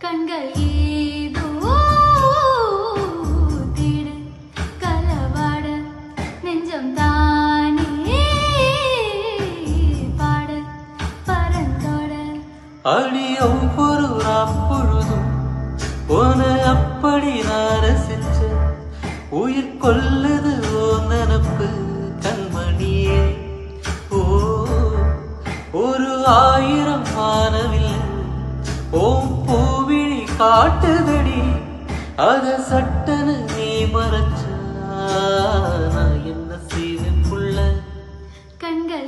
கண்கள் ஏதோ தேடு களவாட நெஞ்சம் தானே பாட பறந்தோட அடி ஒவ்வொரு அப்பொழுதும் போன அப்படி நான் ரசிச்ச உயிர் கொல்லுது ஓ நினப்பு கண்மணியே. ஓ ஒரு 1000 வானவில் ஓம் பூவிழி காட்டுதடி அத சட்டனு நீ மறைச்சா நான் என்ன செய்வேன் புள்ள. கண்கள்